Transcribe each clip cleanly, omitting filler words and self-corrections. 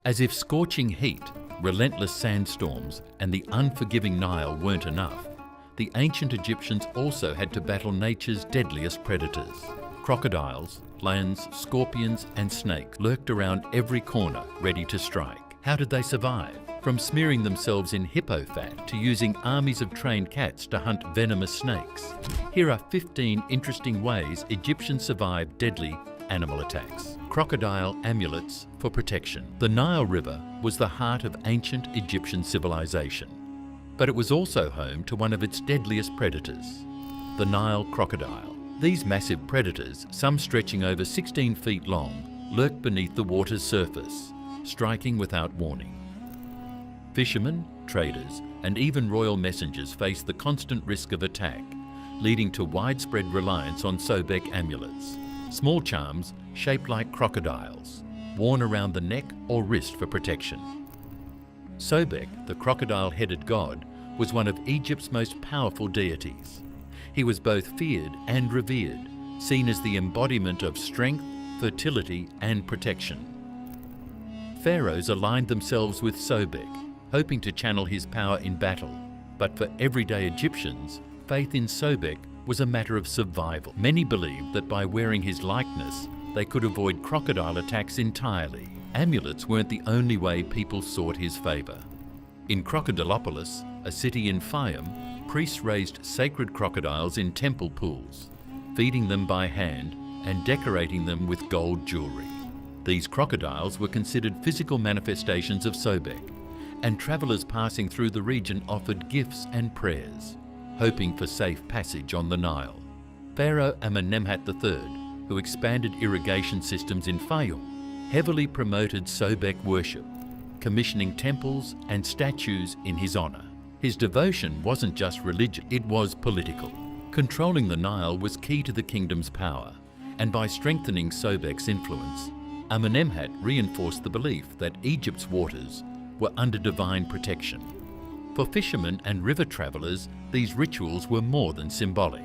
As if scorching heat, relentless sandstorms, and the unforgiving Nile weren't enough, the ancient Egyptians also had to battle nature's deadliest predators. Crocodiles, lions, scorpions, and snakes lurked around every corner, ready to strike. How did they survive? From smearing themselves in hippo fat to using armies of trained cats to hunt venomous snakes. Here are 15 interesting ways Egyptians survived deadly animal attacks. Crocodile amulets for protection. The Nile River was the heart of ancient Egyptian civilization, but it was also home to one of its deadliest predators, the Nile crocodile. These massive predators, some stretching over 16 feet long, lurked beneath the water's surface, striking without warning. Fishermen, traders, and even royal messengers faced the constant risk of attack, leading to widespread reliance on Sobek amulets, small charms shaped like crocodiles, worn around the neck or wrist for protection. Sobek, the crocodile-headed god, was one of Egypt's most powerful deities. He was both feared and revered, seen as the embodiment of strength, fertility, and protection. Pharaohs aligned themselves with Sobek, hoping to channel his power in battle, but for everyday Egyptians, faith in Sobek was a matter of survival. Many believed that by wearing his likeness, they could avoid crocodile attacks entirely. Amulets weren't the only way people sought his favour. In Crocodilopolis, a city in Fayum, priests raised sacred crocodiles in temple pools, feeding them by hand and decorating them with gold jewellery. These crocodiles were considered physical manifestations of Sobek, and travellers passing through the region offered gifts and prayers, hoping for safe passage on the Nile. Pharaoh Amenemhat III, who expanded irrigation systems in Fayum, heavily promoted Sobek worship, commissioning temples and statues in his honour. His devotion wasn't just religious, it was political. Controlling the Nile was key to the kingdom's power, and by strengthening Sobek's influence, Amenemhat reinforced the belief that Egypt's waters were under divine protection. For fishermen and river travellers, these rituals were more than symbolic.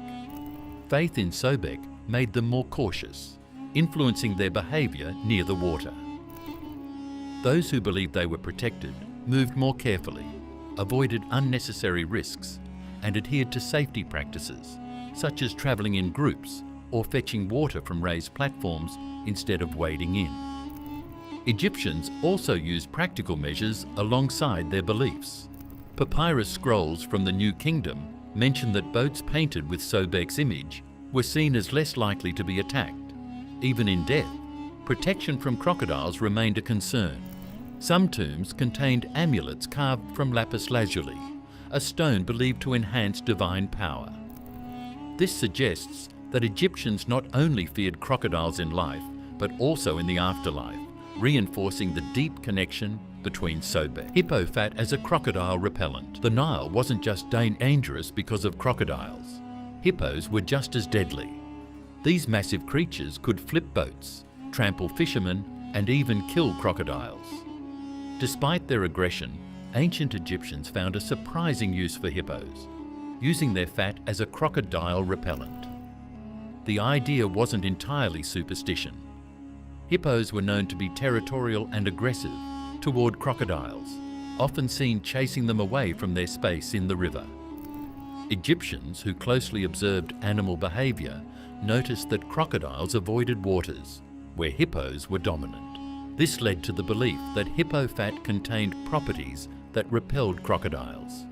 Faith in Sobek made them more cautious, influencing their behaviour near the water. Those who believed they were protected moved more carefully, avoided unnecessary risks, and adhered to safety practices, such as travelling in groups or fetching water from raised platforms instead of wading in. Egyptians also used practical measures alongside their beliefs. Papyrus scrolls from the New Kingdom mention that boats painted with Sobek's image were seen as less likely to be attacked. Even in death, protection from crocodiles remained a concern. Some tombs contained amulets carved from lapis lazuli, a stone believed to enhance divine power. This suggests that Egyptians not only feared crocodiles in life, but also in the afterlife, reinforcing the deep connection between Sobek. Hippo fat as a crocodile repellent. The Nile wasn't just dangerous because of crocodiles. Hippos were just as deadly. These massive creatures could flip boats, trample fishermen, and even kill crocodiles. Despite their aggression, ancient Egyptians found a surprising use for hippos, using their fat as a crocodile repellent. The idea wasn't entirely superstition. Hippos were known to be territorial and aggressive toward crocodiles, often seen chasing them away from their space in the river. Egyptians who closely observed animal behaviour noticed that crocodiles avoided waters where hippos were dominant. This led to the belief that hippo fat contained properties that repelled crocodiles.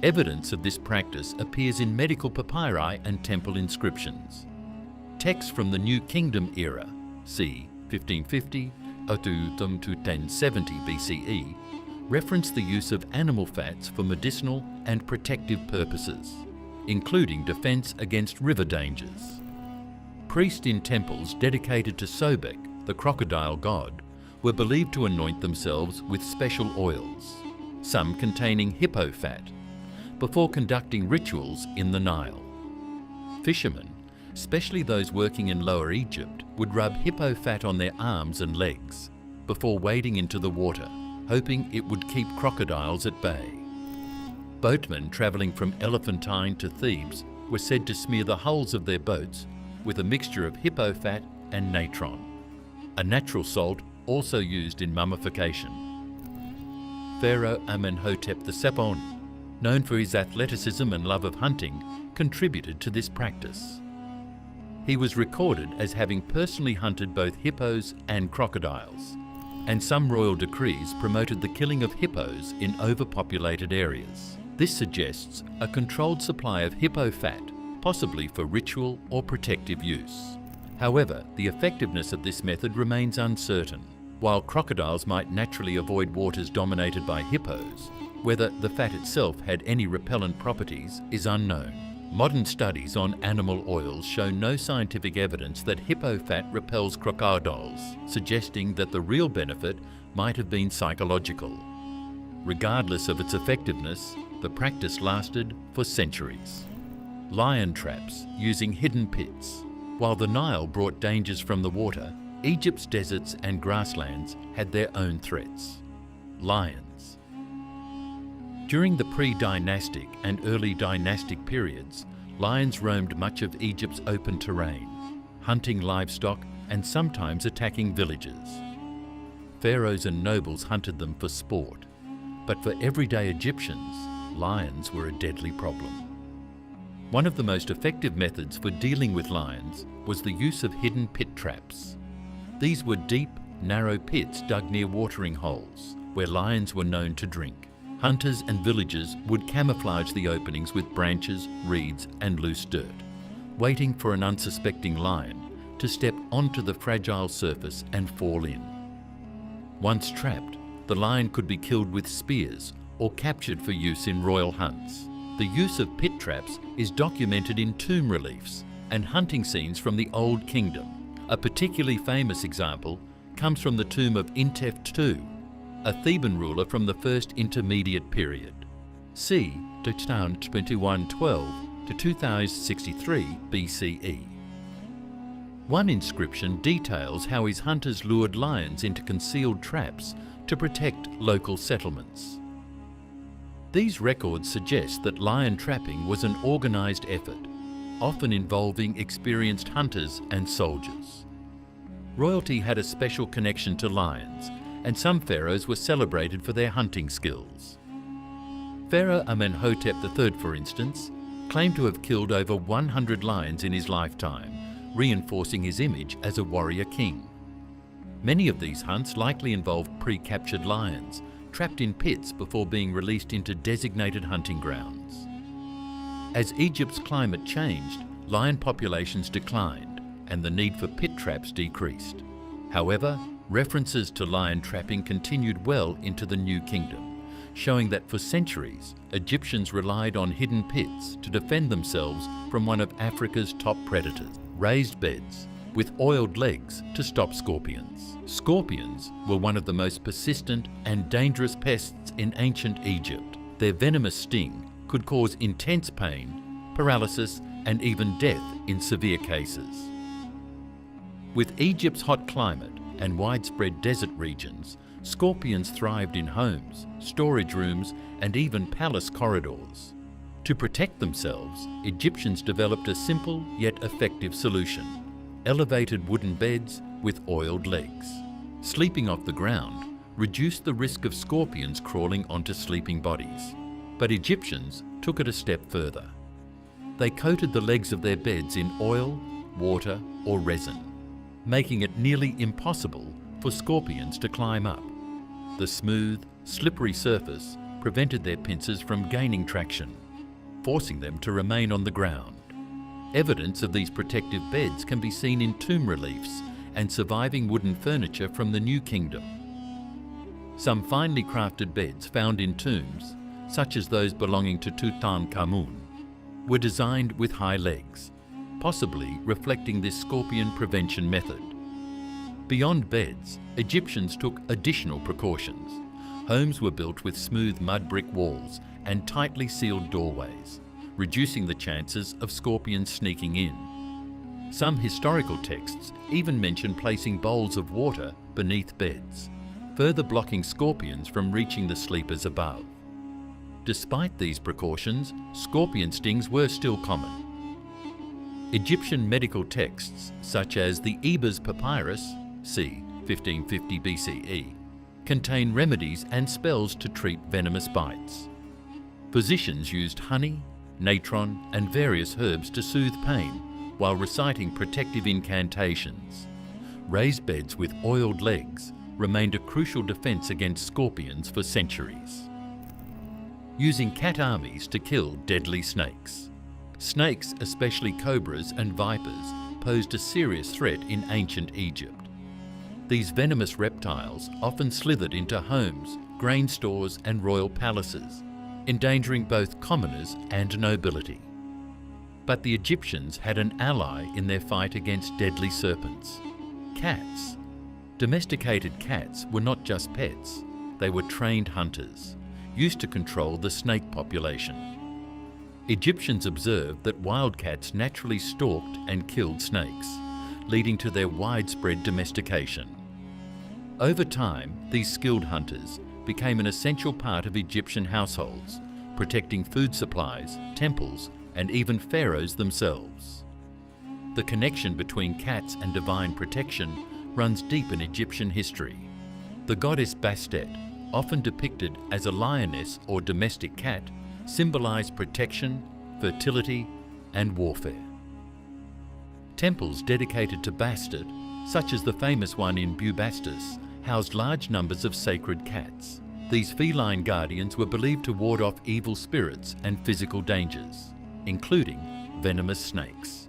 Evidence of this practice appears in medical papyri and temple inscriptions. Texts from the New Kingdom era, c. 1550 to 1070 BCE, reference the use of animal fats for medicinal and protective purposes, including defense against river dangers. Priests in temples dedicated to Sobek, the crocodile god, were believed to anoint themselves with special oils, some containing hippo fat, before conducting rituals in the Nile. Fishermen, especially those working in Lower Egypt, would rub hippo fat on their arms and legs before wading into the water, hoping it would keep crocodiles at bay. Boatmen travelling from Elephantine to Thebes were said to smear the hulls of their boats with a mixture of hippo fat and natron, a natural salt also used in mummification. Pharaoh Amenhotep II, known for his athleticism and love of hunting, contributed to this practice. He was recorded as having personally hunted both hippos and crocodiles, and some royal decrees promoted the killing of hippos in overpopulated areas. This suggests a controlled supply of hippo fat, possibly for ritual or protective use. However, the effectiveness of this method remains uncertain. While crocodiles might naturally avoid waters dominated by hippos, whether the fat itself had any repellent properties is unknown. Modern studies on animal oils show no scientific evidence that hippo fat repels crocodiles, suggesting that the real benefit might have been psychological. Regardless of its effectiveness, the practice lasted for centuries. Lion traps using hidden pits. While the Nile brought dangers from the water, Egypt's deserts and grasslands had their own threats. Lions. During the pre-dynastic and early dynastic periods, lions roamed much of Egypt's open terrain, hunting livestock and sometimes attacking villages. Pharaohs and nobles hunted them for sport, but for everyday Egyptians, lions were a deadly problem. One of the most effective methods for dealing with lions was the use of hidden pit traps. These were deep, narrow pits dug near watering holes, where lions were known to drink. Hunters and villagers would camouflage the openings with branches, reeds and loose dirt, waiting for an unsuspecting lion to step onto the fragile surface and fall in. Once trapped, the lion could be killed with spears or captured for use in royal hunts. The use of pit traps is documented in tomb reliefs and hunting scenes from the Old Kingdom. A particularly famous example comes from the tomb of Intef II, a Theban ruler from the First Intermediate Period, c. 2112 to 2063 BCE. One inscription details how his hunters lured lions into concealed traps to protect local settlements. These records suggest that lion trapping was an organised effort, often involving experienced hunters and soldiers. Royalty had a special connection to lions, and some pharaohs were celebrated for their hunting skills. Pharaoh Amenhotep III, for instance, claimed to have killed over 100 lions in his lifetime, reinforcing his image as a warrior king. Many of these hunts likely involved pre-captured lions, trapped in pits before being released into designated hunting grounds. As Egypt's climate changed, lion populations declined and the need for pit traps decreased. However, references to lion trapping continued well into the New Kingdom, showing that for centuries, Egyptians relied on hidden pits to defend themselves from one of Africa's top predators. Raised beds with oiled legs to stop scorpions. Scorpions were one of the most persistent and dangerous pests in ancient Egypt. Their venomous sting could cause intense pain, paralysis, and even death in severe cases. With Egypt's hot climate and widespread desert regions, scorpions thrived in homes, storage rooms, and even palace corridors. To protect themselves, Egyptians developed a simple yet effective solution: elevated wooden beds with oiled legs. Sleeping off the ground reduced the risk of scorpions crawling onto sleeping bodies. But Egyptians took it a step further. They coated the legs of their beds in oil, water, or resin, making it nearly impossible for scorpions to climb up. The smooth, slippery surface prevented their pincers from gaining traction, forcing them to remain on the ground. Evidence of these protective beds can be seen in tomb reliefs and surviving wooden furniture from the New Kingdom. Some finely crafted beds found in tombs, such as those belonging to Tutankhamun, were designed with high legs, possibly reflecting this scorpion prevention method. Beyond beds, Egyptians took additional precautions. Homes were built with smooth mud brick walls and tightly sealed doorways, reducing the chances of scorpions sneaking in. Some historical texts even mention placing bowls of water beneath beds, further blocking scorpions from reaching the sleepers above. Despite these precautions, scorpion stings were still common. Egyptian medical texts, such as the Ebers Papyrus, c. 1550 BCE, contain remedies and spells to treat venomous bites. Physicians used honey, natron, and various herbs to soothe pain while reciting protective incantations. Raised beds with oiled legs remained a crucial defense against scorpions for centuries. Using cat armies to kill deadly snakes. Snakes, especially cobras and vipers, posed a serious threat in ancient Egypt. These venomous reptiles often slithered into homes, grain stores, and royal palaces, endangering both commoners and nobility. But the Egyptians had an ally in their fight against deadly serpents: cats. Domesticated cats were not just pets, they were trained hunters, used to control the snake population. Egyptians observed that wild cats naturally stalked and killed snakes, leading to their widespread domestication. Over time, these skilled hunters became an essential part of Egyptian households, protecting food supplies, temples, and even pharaohs themselves. The connection between cats and divine protection runs deep in Egyptian history. The goddess Bastet, often depicted as a lioness or domestic cat, symbolized protection, fertility, and warfare. Temples dedicated to Bastet, such as the famous one in Bubastis, housed large numbers of sacred cats. These feline guardians were believed to ward off evil spirits and physical dangers, including venomous snakes.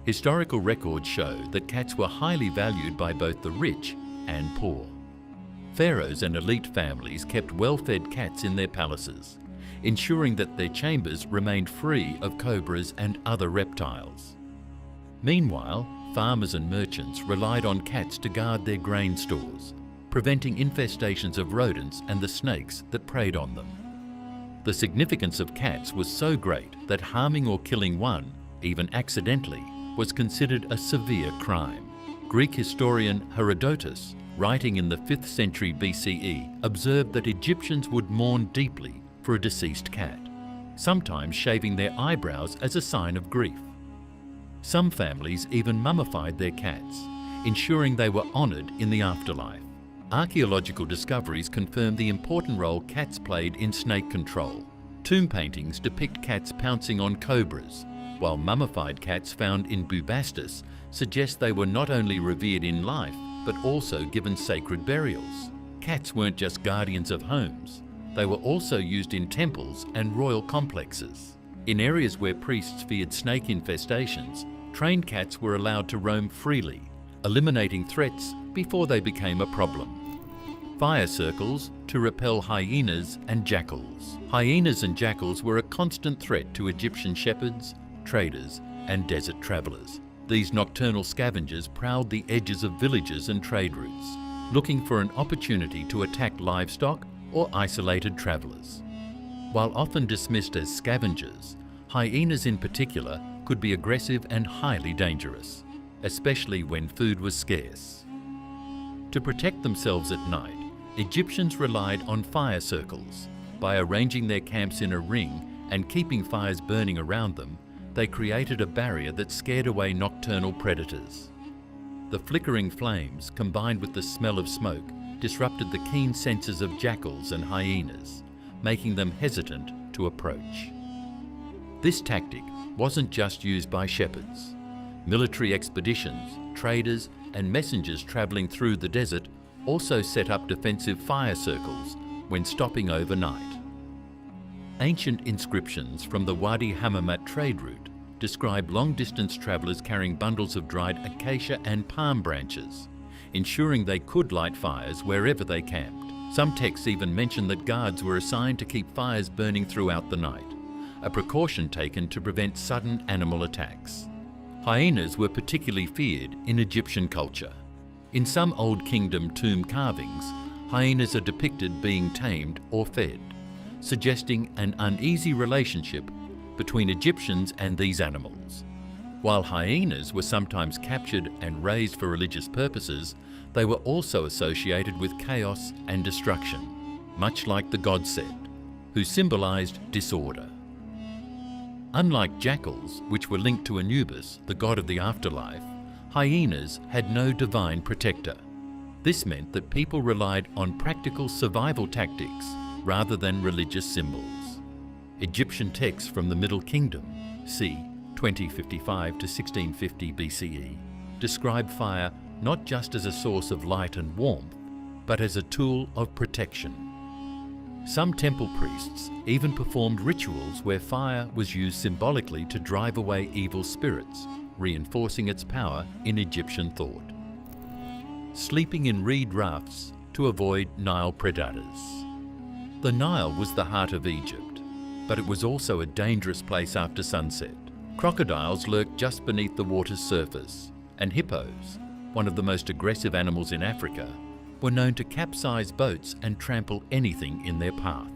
Historical records show that cats were highly valued by both the rich and poor. Pharaohs and elite families kept well-fed cats in their palaces, ensuring that their chambers remained free of cobras and other reptiles. Meanwhile, farmers and merchants relied on cats to guard their grain stores, preventing infestations of rodents and the snakes that preyed on them. The significance of cats was so great that harming or killing one, even accidentally, was considered a severe crime. Greek historian Herodotus, writing in the 5th century BCE, observed that Egyptians would mourn deeply for a deceased cat, sometimes shaving their eyebrows as a sign of grief. Some families even mummified their cats, ensuring they were honoured in the afterlife. Archaeological discoveries confirm the important role cats played in snake control. Tomb paintings depict cats pouncing on cobras, while mummified cats found in Bubastis suggest they were not only revered in life, but also given sacred burials. Cats weren't just guardians of homes, they were also used in temples and royal complexes. In areas where priests feared snake infestations, trained cats were allowed to roam freely, eliminating threats before they became a problem. Fire circles to repel hyenas and jackals. Hyenas and jackals were a constant threat to Egyptian shepherds, traders, and desert travellers. These nocturnal scavengers prowled the edges of villages and trade routes, looking for an opportunity to attack livestock or isolated travellers. While often dismissed as scavengers, hyenas in particular could be aggressive and highly dangerous, especially when food was scarce. To protect themselves at night, Egyptians relied on fire circles. By arranging their camps in a ring and keeping fires burning around them, they created a barrier that scared away nocturnal predators. The flickering flames, combined with the smell of smoke, disrupted the keen senses of jackals and hyenas, making them hesitant to approach. This tactic wasn't just used by shepherds. Military expeditions, traders, and messengers travelling through the desert also set up defensive fire circles when stopping overnight. Ancient inscriptions from the Wadi Hammamat trade route describe long-distance travellers carrying bundles of dried acacia and palm branches, ensuring they could light fires wherever they camped. Some texts even mention that guards were assigned to keep fires burning throughout the night, a precaution taken to prevent sudden animal attacks. Hyenas were particularly feared in Egyptian culture. In some Old Kingdom tomb carvings, hyenas are depicted being tamed or fed, suggesting an uneasy relationship between Egyptians and these animals. While hyenas were sometimes captured and raised for religious purposes, they were also associated with chaos and destruction, much like the god Set, who symbolized disorder. Unlike jackals, which were linked to Anubis, the god of the afterlife, Hyenas had no divine protector. This meant that people relied on practical survival tactics rather than religious symbols. Egyptian texts from the Middle Kingdom, c. 2055 to 1650 BCE, describe fire not just as a source of light and warmth, but as a tool of protection. Some temple priests even performed rituals where fire was used symbolically to drive away evil spirits, reinforcing its power in Egyptian thought. Sleeping in reed rafts to avoid Nile predators. The Nile was the heart of Egypt, but it was also a dangerous place after sunset. Crocodiles lurked just beneath the water's surface, and hippos, one of the most aggressive animals in Africa, were known to capsize boats and trample anything in their path.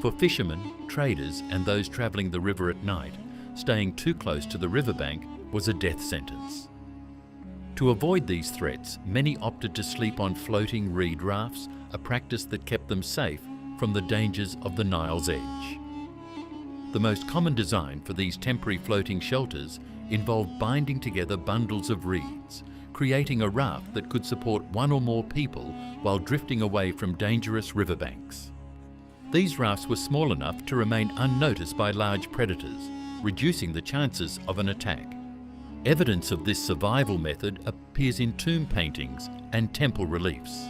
For fishermen, traders, and those travelling the river at night, staying too close to the riverbank was a death sentence. To avoid these threats, many opted to sleep on floating reed rafts, a practice that kept them safe from the dangers of the Nile's edge. The most common design for these temporary floating shelters involved binding together bundles of reeds, creating a raft that could support one or more people while drifting away from dangerous riverbanks. These rafts were small enough to remain unnoticed by large predators, reducing the chances of an attack. Evidence of this survival method appears in tomb paintings and temple reliefs,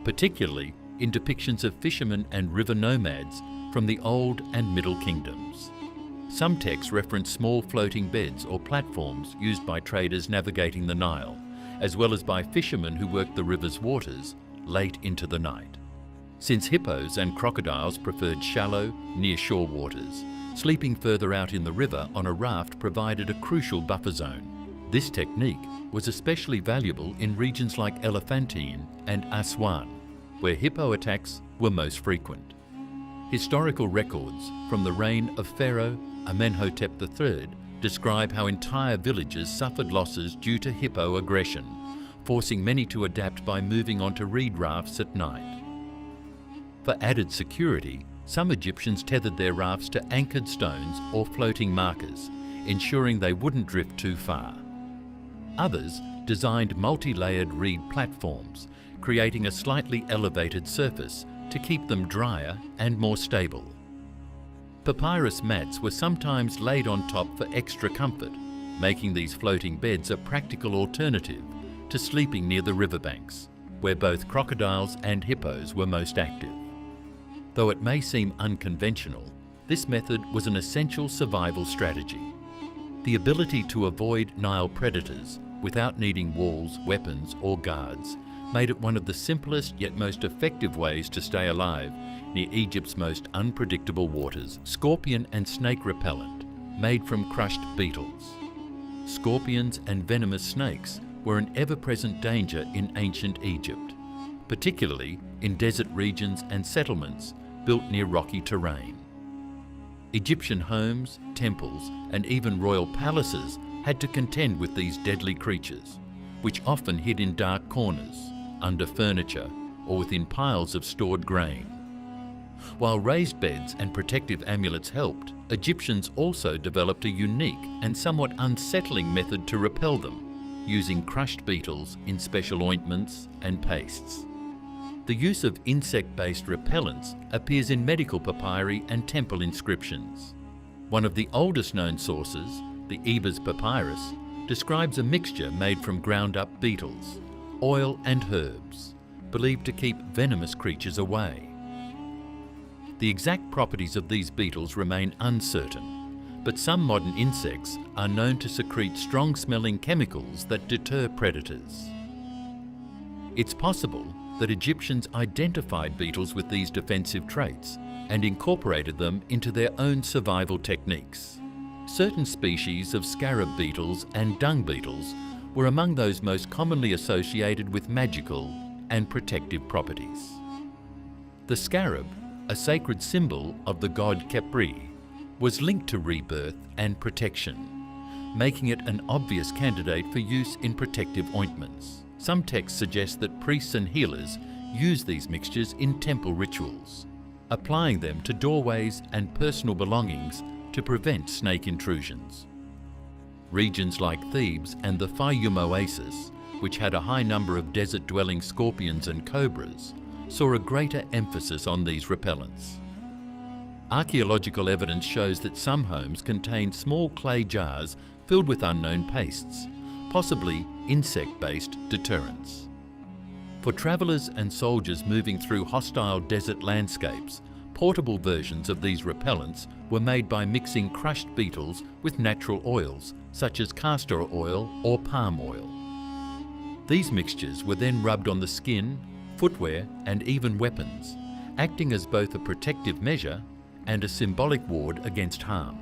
particularly in depictions of fishermen and river nomads from the Old and Middle Kingdoms. Some texts reference small floating beds or platforms used by traders navigating the Nile, as well as by fishermen who worked the river's waters late into the night. Since hippos and crocodiles preferred shallow, near-shore waters, sleeping further out in the river on a raft provided a crucial buffer zone. This technique was especially valuable in regions like Elephantine and Aswan, where hippo attacks were most frequent. Historical records from the reign of Pharaoh Amenhotep III describe how entire villages suffered losses due to hippo aggression, forcing many to adapt by moving onto reed rafts at night. For added security, some Egyptians tethered their rafts to anchored stones or floating markers, ensuring they wouldn't drift too far. Others designed multi-layered reed platforms, creating a slightly elevated surface to keep them drier and more stable. Papyrus mats were sometimes laid on top for extra comfort, making these floating beds a practical alternative to sleeping near the riverbanks, where both crocodiles and hippos were most active. Though it may seem unconventional, this method was an essential survival strategy. The ability to avoid Nile predators without needing walls, weapons, or guards made it one of the simplest yet most effective ways to stay alive near Egypt's most unpredictable waters. Scorpion and snake repellent, made from crushed beetles. Scorpions and venomous snakes were an ever-present danger in ancient Egypt, particularly in desert regions and settlements built near rocky terrain. Egyptian homes, temples, and even royal palaces had to contend with these deadly creatures, which often hid in dark corners, under furniture, or within piles of stored grain. While raised beds and protective amulets helped, Egyptians also developed a unique and somewhat unsettling method to repel them, using crushed beetles in special ointments and pastes. The use of insect-based repellents appears in medical papyri and temple inscriptions. One of the oldest known sources, the Ebers Papyrus, describes a mixture made from ground-up beetles, oil and herbs, believed to keep venomous creatures away. The exact properties of these beetles remain uncertain, but some modern insects are known to secrete strong-smelling chemicals that deter predators. It's possible that Egyptians identified beetles with these defensive traits and incorporated them into their own survival techniques. Certain species of scarab beetles and dung beetles were among those most commonly associated with magical and protective properties. The scarab, a sacred symbol of the god Khepri, was linked to rebirth and protection, making it an obvious candidate for use in protective ointments. Some texts suggest that priests and healers use these mixtures in temple rituals, applying them to doorways and personal belongings to prevent snake intrusions. Regions like Thebes and the Fayum oasis, which had a high number of desert-dwelling scorpions and cobras, saw a greater emphasis on these repellents. Archaeological evidence shows that some homes contained small clay jars filled with unknown pastes, possibly insect-based deterrents. For travellers and soldiers moving through hostile desert landscapes, portable versions of these repellents were made by mixing crushed beetles with natural oils, such as castor oil or palm oil. These mixtures were then rubbed on the skin, footwear, and even weapons, acting as both a protective measure and a symbolic ward against harm.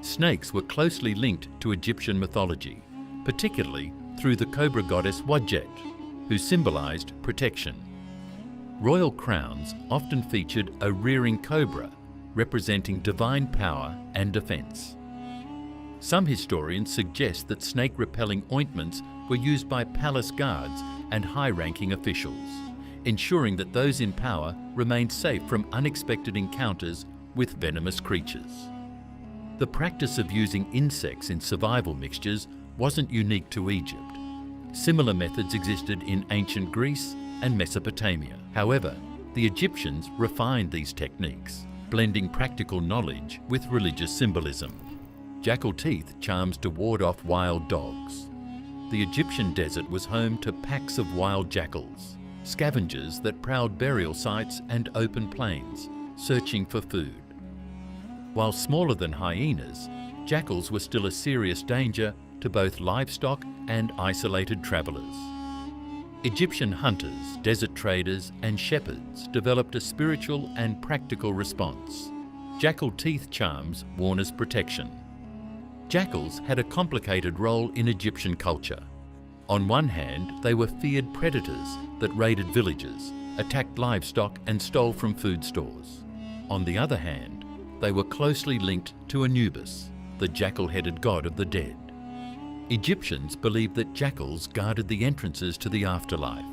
Snakes were closely linked to Egyptian mythology, particularly through the cobra goddess Wadjet, who symbolized protection. Royal crowns often featured a rearing cobra, representing divine power and defense. Some historians suggest that snake-repelling ointments were used by palace guards and high-ranking officials, ensuring that those in power remained safe from unexpected encounters with venomous creatures. The practice of using insects in survival mixtures wasn't unique to Egypt. Similar methods existed in ancient Greece and Mesopotamia. However, the Egyptians refined these techniques, blending practical knowledge with religious symbolism. Jackal teeth charms to ward off wild dogs. The Egyptian desert was home to packs of wild jackals, scavengers that prowled burial sites and open plains, searching for food. While smaller than hyenas, jackals were still a serious danger to both livestock and isolated travellers. Egyptian hunters, desert traders, and shepherds developed a spiritual and practical response. Jackal teeth charms worn as protection. Jackals had a complicated role in Egyptian culture. On one hand, they were feared predators that raided villages, attacked livestock, and stole from food stores. On the other hand, they were closely linked to Anubis, the jackal-headed god of the dead. Egyptians believed that jackals guarded the entrances to the afterlife,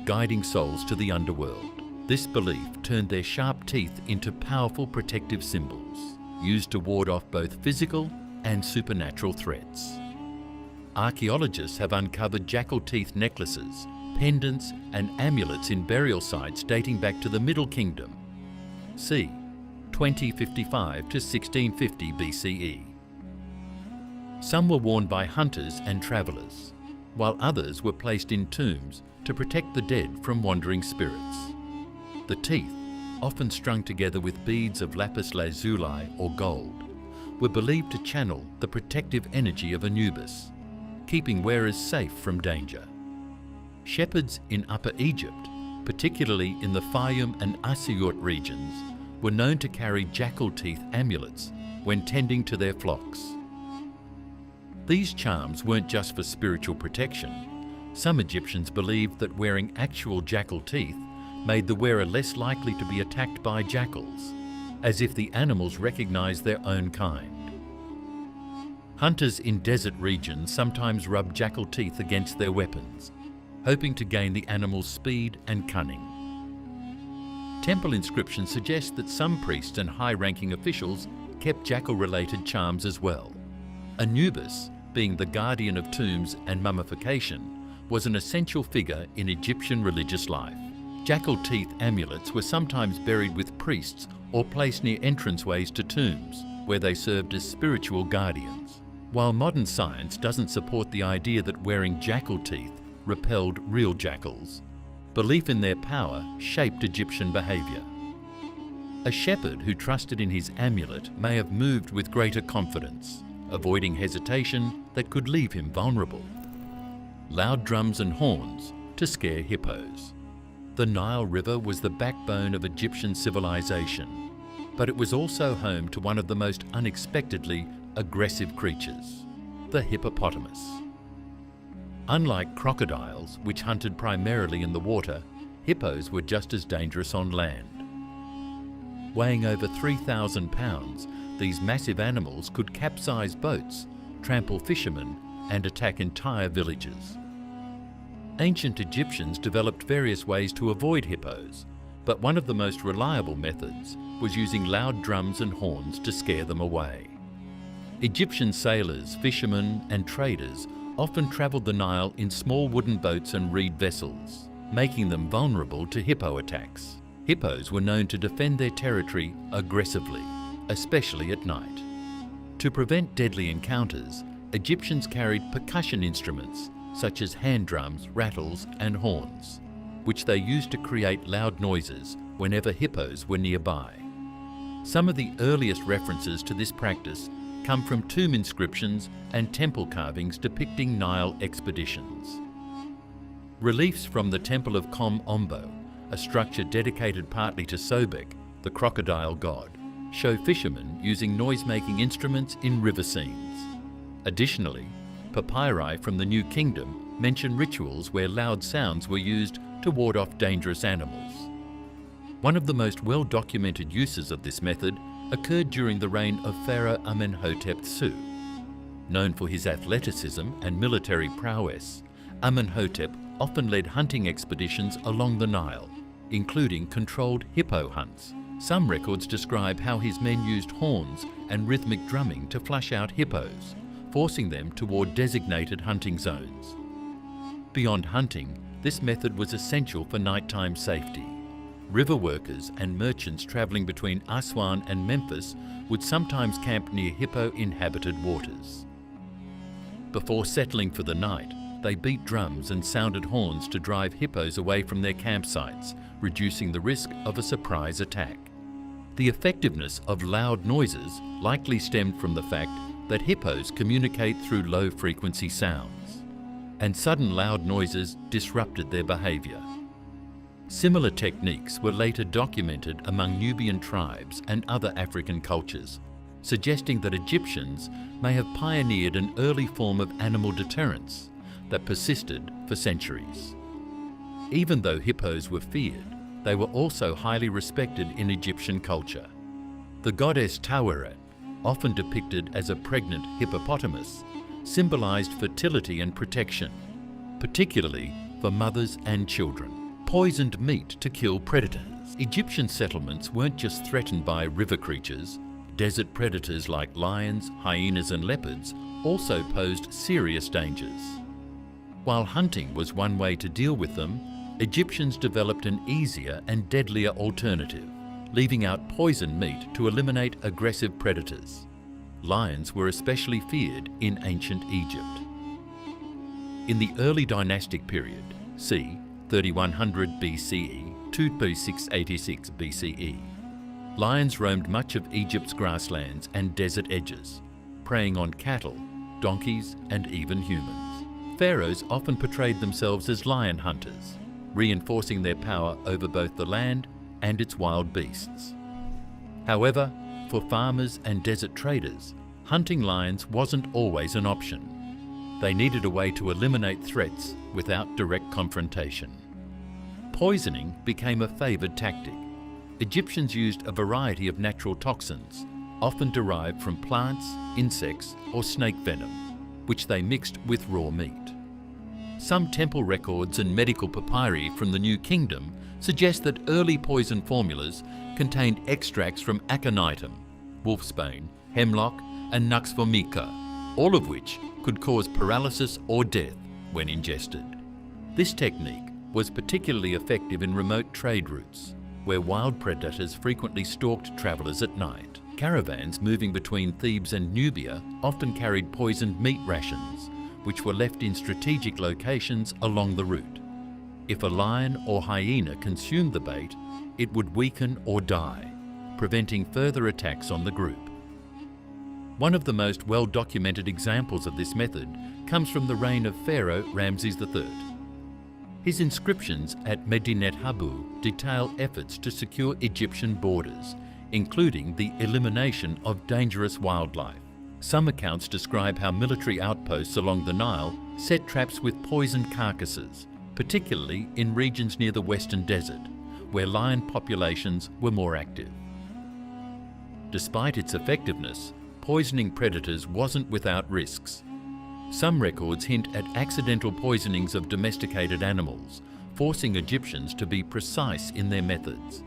guiding souls to the underworld. This belief turned their sharp teeth into powerful protective symbols, used to ward off both physical and supernatural threats. Archaeologists have uncovered jackal teeth necklaces, pendants, and amulets in burial sites dating back to the Middle Kingdom, c. 2055 to 1650 BCE. Some were worn by hunters and travellers, while others were placed in tombs to protect the dead from wandering spirits. The teeth, often strung together with beads of lapis lazuli or gold, were believed to channel the protective energy of Anubis, keeping wearers safe from danger. Shepherds in Upper Egypt, particularly in the Fayum and Asiyut regions, were known to carry jackal teeth amulets when tending to their flocks. These charms weren't just for spiritual protection. Some Egyptians believed that wearing actual jackal teeth made the wearer less likely to be attacked by jackals, as if the animals recognized their own kind. Hunters in desert regions sometimes rubbed jackal teeth against their weapons, hoping to gain the animal's speed and cunning. Temple inscriptions suggest that some priests and high-ranking officials kept jackal-related charms as well. Anubis, being the guardian of tombs and mummification, was an essential figure in Egyptian religious life. Jackal teeth amulets were sometimes buried with priests or placed near entranceways to tombs, where they served as spiritual guardians. While modern science doesn't support the idea that wearing jackal teeth repelled real jackals, belief in their power shaped Egyptian behaviour. A shepherd who trusted in his amulet may have moved with greater confidence, avoiding hesitation that could leave him vulnerable. Loud drums and horns to scare hippos. The Nile River was the backbone of Egyptian civilization, but it was also home to one of the most unexpectedly aggressive creatures, the hippopotamus. Unlike crocodiles, which hunted primarily in the water, hippos were just as dangerous on land. Weighing over 3,000 pounds, these massive animals could capsize boats, trample fishermen, and attack entire villages. Ancient Egyptians developed various ways to avoid hippos, but one of the most reliable methods was using loud drums and horns to scare them away. Egyptian sailors, fishermen and traders often travelled the Nile in small wooden boats and reed vessels, making them vulnerable to hippo attacks. Hippos were known to defend their territory aggressively, especially at night. To prevent deadly encounters, Egyptians carried percussion instruments such as hand drums, rattles and horns, which they used to create loud noises whenever hippos were nearby. Some of the earliest references to this practice come from tomb inscriptions and temple carvings depicting Nile expeditions. Reliefs from the Temple of Kom Ombo, a structure dedicated partly to Sobek, the crocodile god, show fishermen using noise-making instruments in river scenes. Additionally, papyri from the New Kingdom mention rituals where loud sounds were used to ward off dangerous animals. One of the most well-documented uses of this method occurred during the reign of Pharaoh Amenhotep II. Known for his athleticism and military prowess, Amenhotep often led hunting expeditions along the Nile, including controlled hippo hunts. Some records describe how his men used horns and rhythmic drumming to flush out hippos, forcing them toward designated hunting zones. Beyond hunting, this method was essential for nighttime safety. River workers and merchants travelling between Aswan and Memphis would sometimes camp near hippo-inhabited waters. Before settling for the night, they beat drums and sounded horns to drive hippos away from their campsites, reducing the risk of a surprise attack. The effectiveness of loud noises likely stemmed from the fact that hippos communicate through low-frequency sounds, and sudden loud noises disrupted their behaviour. Similar techniques were later documented among Nubian tribes and other African cultures, suggesting that Egyptians may have pioneered an early form of animal deterrence that persisted for centuries. Even though hippos were feared, they were also highly respected in Egyptian culture. The goddess Taweret, often depicted as a pregnant hippopotamus, symbolized fertility and protection, particularly for mothers and children. Poisoned meat to kill predators. Egyptian settlements weren't just threatened by river creatures. Desert predators like lions, hyenas and leopards also posed serious dangers. While hunting was one way to deal with them, Egyptians developed an easier and deadlier alternative, leaving out poisoned meat to eliminate aggressive predators. Lions were especially feared in ancient Egypt. In the early dynastic period, c. 3100 BCE to 686 BCE, lions roamed much of Egypt's grasslands and desert edges, preying on cattle, donkeys and even humans. Pharaohs often portrayed themselves as lion hunters, reinforcing their power over both the land and its wild beasts. However, for farmers and desert traders, hunting lions wasn't always an option. They needed a way to eliminate threats without direct confrontation. Poisoning became a favoured tactic. Egyptians used a variety of natural toxins, often derived from plants, insects or snake venom, which they mixed with raw meat. Some temple records and medical papyri from the New Kingdom suggest that early poison formulas contained extracts from aconitum, wolfsbane, hemlock and nux vomica, all of which could cause paralysis or death when ingested. This technique was particularly effective in remote trade routes, where wild predators frequently stalked travellers at night. Caravans moving between Thebes and Nubia often carried poisoned meat rations, which were left in strategic locations along the route. If a lion or hyena consumed the bait, it would weaken or die, preventing further attacks on the group. One of the most well-documented examples of this method comes from the reign of Pharaoh Ramses III. His inscriptions at Medinet Habu detail efforts to secure Egyptian borders, including the elimination of dangerous wildlife. Some accounts describe how military outposts along the Nile set traps with poisoned carcasses, particularly in regions near the Western Desert, where lion populations were more active. Despite its effectiveness, poisoning predators wasn't without risks. Some records hint at accidental poisonings of domesticated animals, forcing Egyptians to be precise in their methods.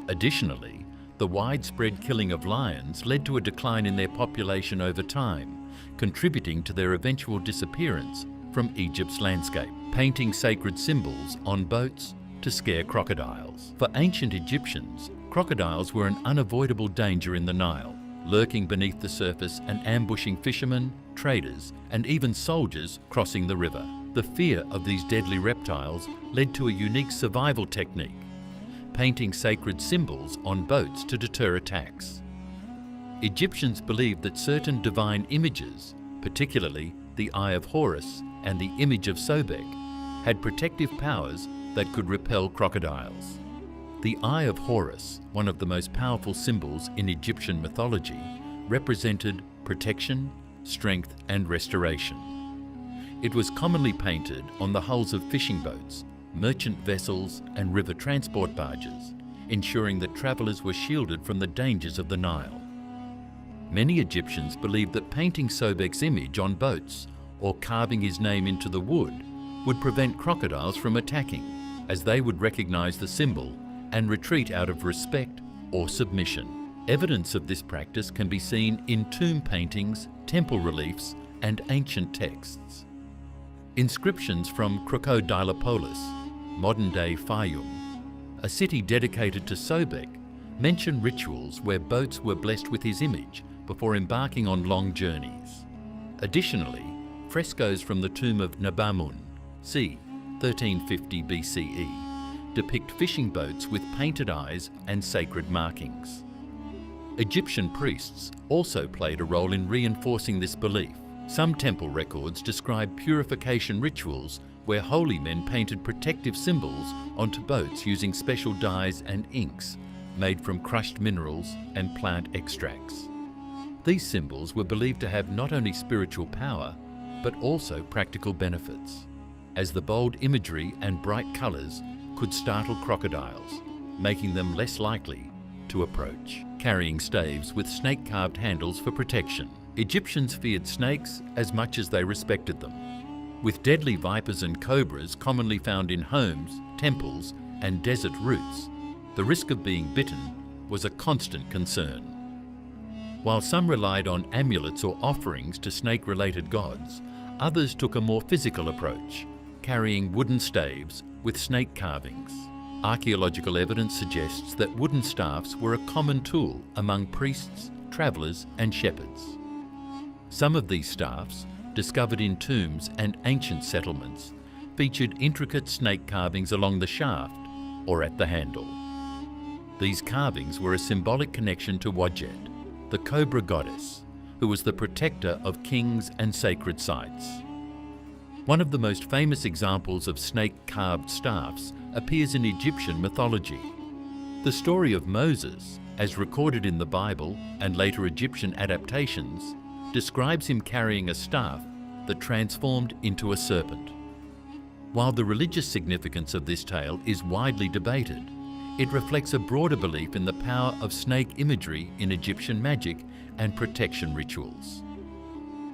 Additionally, The widespread killing of lions led to a decline in their population over time, contributing to their eventual disappearance from Egypt's landscape. Painting sacred symbols on boats to scare crocodiles. For ancient Egyptians, crocodiles were an unavoidable danger in the Nile, lurking beneath the surface and ambushing fishermen, traders, and even soldiers crossing the river. The fear of these deadly reptiles led to a unique survival technique: painting sacred symbols on boats to deter attacks. Egyptians believed that certain divine images, particularly the Eye of Horus and the image of Sobek, had protective powers that could repel crocodiles. The Eye of Horus, one of the most powerful symbols in Egyptian mythology, represented protection, strength, and restoration. It was commonly painted on the hulls of fishing boats, merchant vessels, and river transport barges, ensuring that travellers were shielded from the dangers of the Nile. Many Egyptians believed that painting Sobek's image on boats or carving his name into the wood would prevent crocodiles from attacking, as they would recognise the symbol and retreat out of respect or submission. Evidence of this practice can be seen in tomb paintings, temple reliefs, and ancient texts. Inscriptions from Crocodilopolis, modern-day Fayum, a city dedicated to Sobek, mention rituals where boats were blessed with his image before embarking on long journeys. Additionally, frescoes from the tomb of Nabamun, c. 1350 BCE, depict fishing boats with painted eyes and sacred markings. Egyptian priests also played a role in reinforcing this belief. Some temple records describe purification rituals where holy men painted protective symbols onto boats using special dyes and inks made from crushed minerals and plant extracts. These symbols were believed to have not only spiritual power, but also practical benefits, as the bold imagery and bright colours could startle crocodiles, making them less likely to approach. Carrying staves with snake-carved handles for protection. Egyptians feared snakes as much as they respected them. With deadly vipers and cobras commonly found in homes, temples, and desert routes, the risk of being bitten was a constant concern. While some relied on amulets or offerings to snake-related gods, others took a more physical approach, carrying wooden staves with snake carvings. Archaeological evidence suggests that wooden staffs were a common tool among priests, travellers, and shepherds. Some of these staffs, discovered in tombs and ancient settlements, featured intricate snake carvings along the shaft or at the handle. These carvings were a symbolic connection to Wadjet, the cobra goddess, who was the protector of kings and sacred sites. One of the most famous examples of snake-carved staffs appears in Egyptian mythology. The story of Moses, as recorded in the Bible and later Egyptian adaptations, describes him carrying a staff that transformed into a serpent. While the religious significance of this tale is widely debated, it reflects a broader belief in the power of snake imagery in Egyptian magic and protection rituals.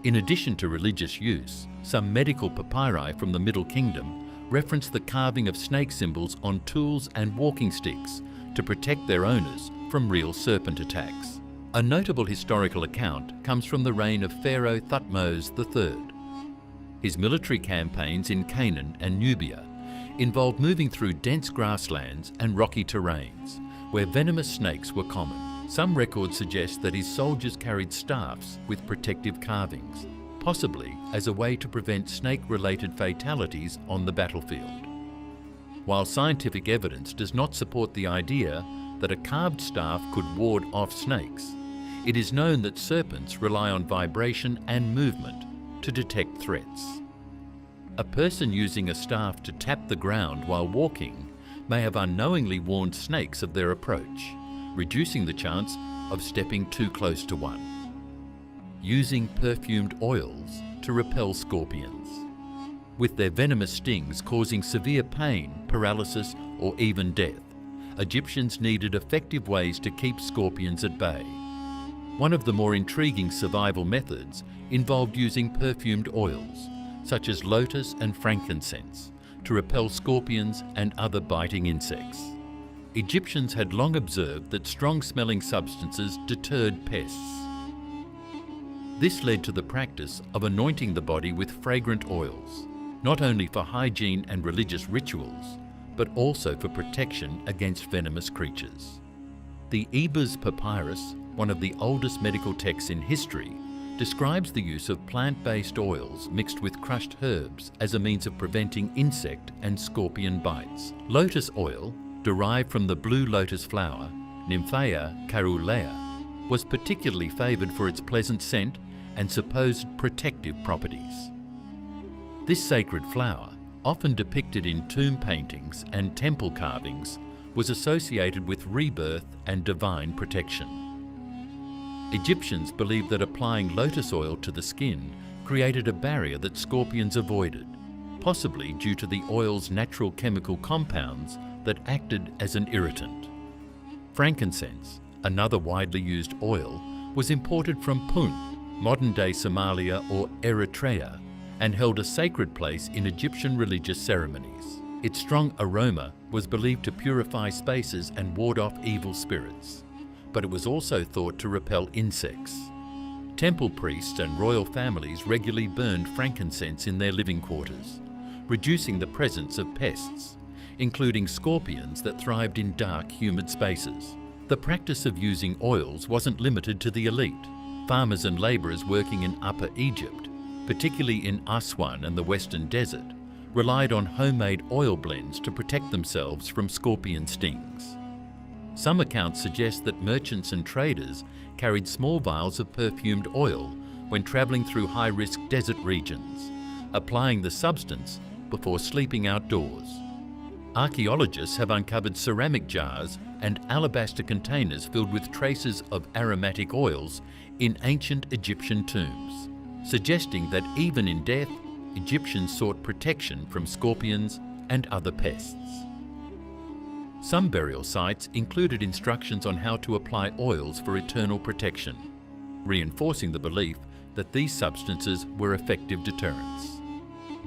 In addition to religious use, some medical papyri from the Middle Kingdom reference the carving of snake symbols on tools and walking sticks to protect their owners from real serpent attacks. A notable historical account comes from the reign of Pharaoh Thutmose III. His military campaigns in Canaan and Nubia involved moving through dense grasslands and rocky terrains, where venomous snakes were common. Some records suggest that his soldiers carried staffs with protective carvings, possibly as a way to prevent snake-related fatalities on the battlefield. While scientific evidence does not support the idea that a carved staff could ward off snakes, it is known that serpents rely on vibration and movement to detect threats. A person using a staff to tap the ground while walking may have unknowingly warned snakes of their approach, reducing the chance of stepping too close to one. Using perfumed oils to repel scorpions, with their venomous stings causing severe pain, paralysis, or even death. Egyptians needed effective ways to keep scorpions at bay. One of the more intriguing survival methods involved using perfumed oils, such as lotus and frankincense, to repel scorpions and other biting insects. Egyptians had long observed that strong-smelling substances deterred pests. This led to the practice of anointing the body with fragrant oils, not only for hygiene and religious rituals, but also for protection against venomous creatures. The Ebers Papyrus, one of the oldest medical texts in history, describes the use of plant-based oils mixed with crushed herbs as a means of preventing insect and scorpion bites. Lotus oil, derived from the blue lotus flower, Nymphaea caerulea, was particularly favoured for its pleasant scent and supposed protective properties. This sacred flower, often depicted in tomb paintings and temple carvings, was associated with rebirth and divine protection. Egyptians believed that applying lotus oil to the skin created a barrier that scorpions avoided, possibly due to the oil's natural chemical compounds that acted as an irritant. Frankincense, another widely used oil, was imported from Punt, modern-day Somalia or Eritrea, and held a sacred place in Egyptian religious ceremonies. Its strong aroma was believed to purify spaces and ward off evil spirits, but it was also thought to repel insects. Temple priests and royal families regularly burned frankincense in their living quarters, reducing the presence of pests, including scorpions that thrived in dark, humid spaces. The practice of using oils wasn't limited to the elite. Farmers and labourers working in Upper Egypt, particularly in Aswan and the Western Desert, relied on homemade oil blends to protect themselves from scorpion stings. Some accounts suggest that merchants and traders carried small vials of perfumed oil when travelling through high-risk desert regions, applying the substance before sleeping outdoors. Archaeologists have uncovered ceramic jars and alabaster containers filled with traces of aromatic oils in ancient Egyptian tombs, suggesting that even in death, Egyptians sought protection from scorpions and other pests. Some burial sites included instructions on how to apply oils for eternal protection, reinforcing the belief that these substances were effective deterrents.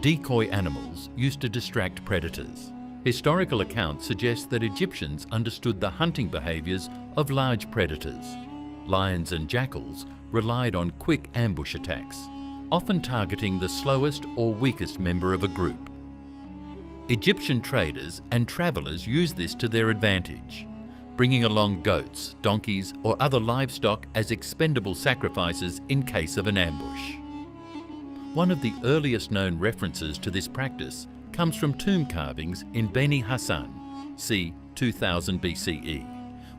Decoy animals used to distract predators. Historical accounts suggest that Egyptians understood the hunting behaviours of large predators. Lions and jackals relied on quick ambush attacks, often targeting the slowest or weakest member of a group. Egyptian traders and travellers used this to their advantage, bringing along goats, donkeys, or other livestock as expendable sacrifices in case of an ambush. One of the earliest known references to this practice comes from tomb carvings in Beni Hassan, c. 2000 BCE,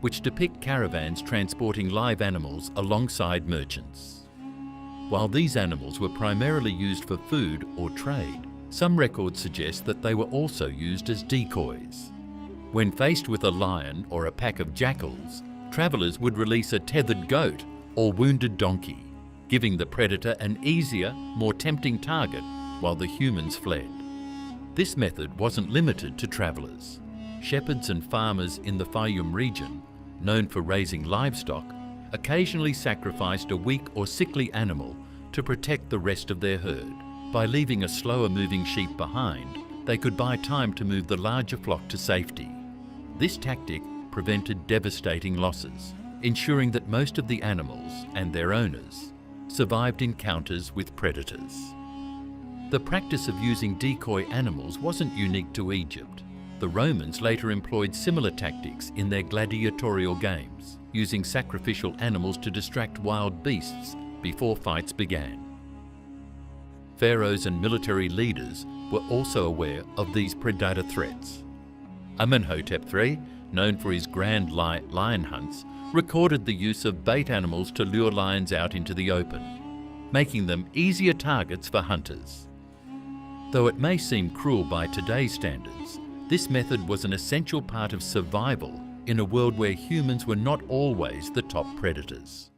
which depict caravans transporting live animals alongside merchants. While these animals were primarily used for food or trade, some records suggest that they were also used as decoys. When faced with a lion or a pack of jackals, travellers would release a tethered goat or wounded donkey, giving the predator an easier, more tempting target while the humans fled. This method wasn't limited to travellers. Shepherds and farmers in the Fayum region, known for raising livestock, occasionally sacrificed a weak or sickly animal to protect the rest of their herd. By leaving a slower-moving sheep behind, they could buy time to move the larger flock to safety. This tactic prevented devastating losses, ensuring that most of the animals and their owners survived encounters with predators. The practice of using decoy animals wasn't unique to Egypt. The Romans later employed similar tactics in their gladiatorial games, using sacrificial animals to distract wild beasts before fights began. Pharaohs and military leaders were also aware of these predator threats. Amenhotep III, known for his grand lion hunts, recorded the use of bait animals to lure lions out into the open, making them easier targets for hunters. Though it may seem cruel by today's standards, this method was an essential part of survival in a world where humans were not always the top predators.